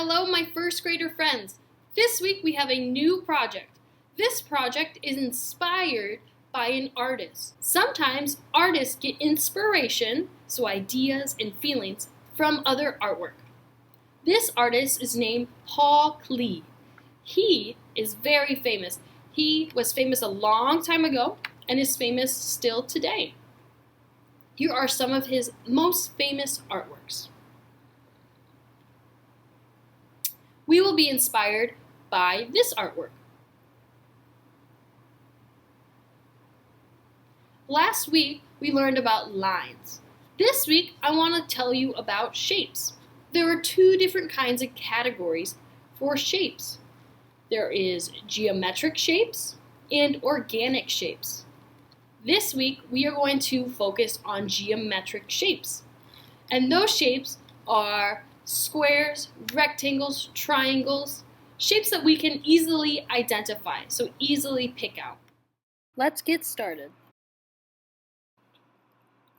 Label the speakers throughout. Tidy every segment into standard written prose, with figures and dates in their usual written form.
Speaker 1: Hello, my first grader friends. This week we have a new project. This project is inspired by an artist. Sometimes artists get inspiration, so ideas and feelings, from other artwork. This artist is named Paul Klee. He is very famous. He was famous a long time ago and is famous still today. Here are some of his most famous artworks. We will be inspired by this artwork. Last week, we learned about lines. This week, I want to tell you about shapes. There are two different kinds of categories for shapes. There is geometric shapes and organic shapes. This week, we are going to focus on geometric shapes. And those shapes are squares, rectangles, triangles, shapes that we can easily identify, so easily pick out. Let's get started.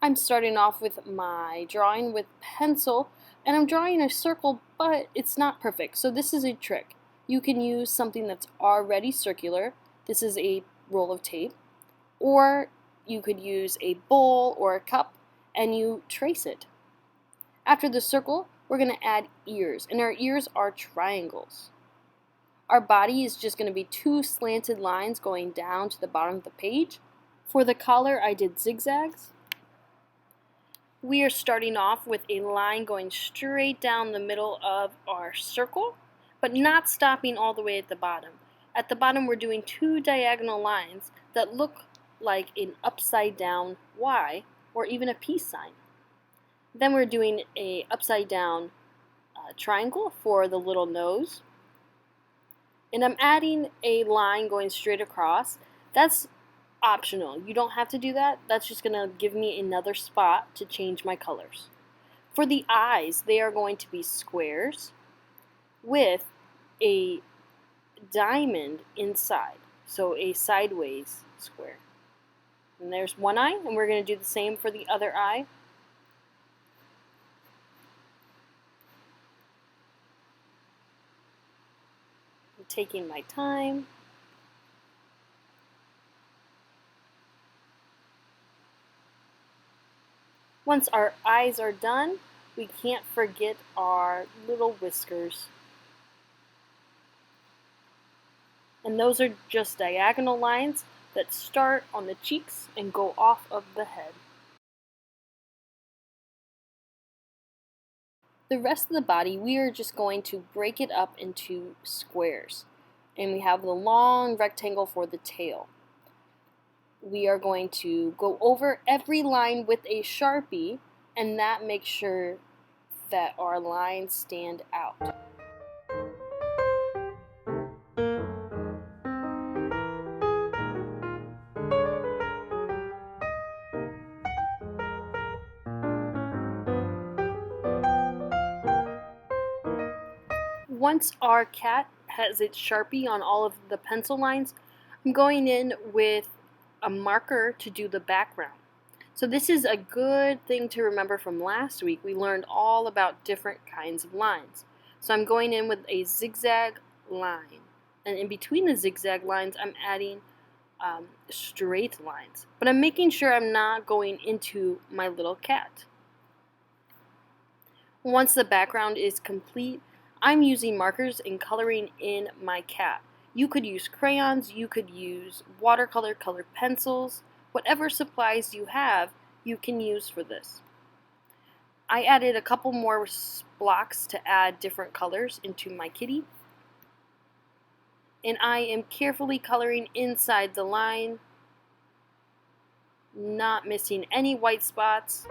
Speaker 1: I'm starting off with my drawing with pencil, and I'm drawing a circle, but it's not perfect, so this is a trick. You can use something that's already circular. This is a roll of tape, or you could use a bowl or a cup, and you trace it. After the circle, we're going to add ears, and our ears are triangles. Our body is just going to be two slanted lines going down to the bottom of the page. For the collar, I did zigzags. We are starting off with a line going straight down the middle of our circle, but not stopping all the way at the bottom. At the bottom, we're doing two diagonal lines that look like an upside down Y or even a peace sign. Then we're doing a upside down triangle for the little nose. And I'm adding a line going straight across. That's optional. You don't have to do that. That's just going to give me another spot to change my colors. For the eyes, they are going to be squares with a diamond inside. So a sideways square. And there's one eye, and we're going to do the same for the other eye. Taking my time. Once our eyes are done, we can't forget our little whiskers. And those are just diagonal lines that start on the cheeks and go off of the head. The rest of the body, we are just going to break it up into squares. And we have the long rectangle for the tail. We are going to go over every line with a Sharpie, and that makes sure that our lines stand out. Once our cat has its Sharpie on all of the pencil lines, I'm going in with a marker to do the background. So this is a good thing to remember from last week. We learned all about different kinds of lines. So I'm going in with a zigzag line. And in between the zigzag lines, I'm adding straight lines. But I'm making sure I'm not going into my little cat. Once the background is complete, I'm using markers and coloring in my cat. You could use crayons, you could use watercolor colored pencils, whatever supplies you have, you can use for this. I added a couple more blocks to add different colors into my kitty. And I am carefully coloring inside the line, not missing any white spots.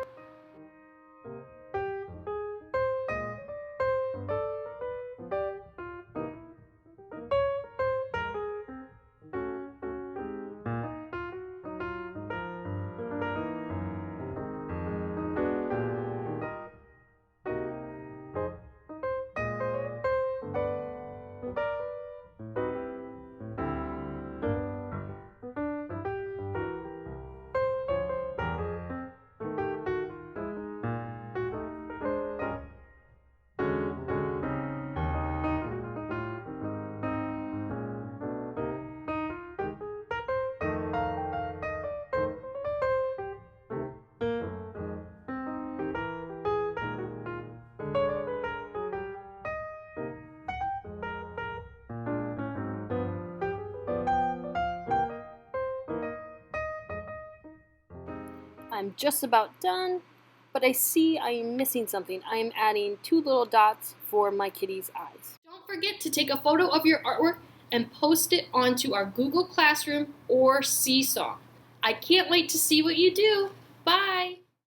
Speaker 1: I'm just about done, but I see I am missing something. I am adding 2 little dots for my kitty's eyes. Don't forget to take a photo of your artwork and post it onto our Google Classroom or Seesaw. I can't wait to see what you do. Bye!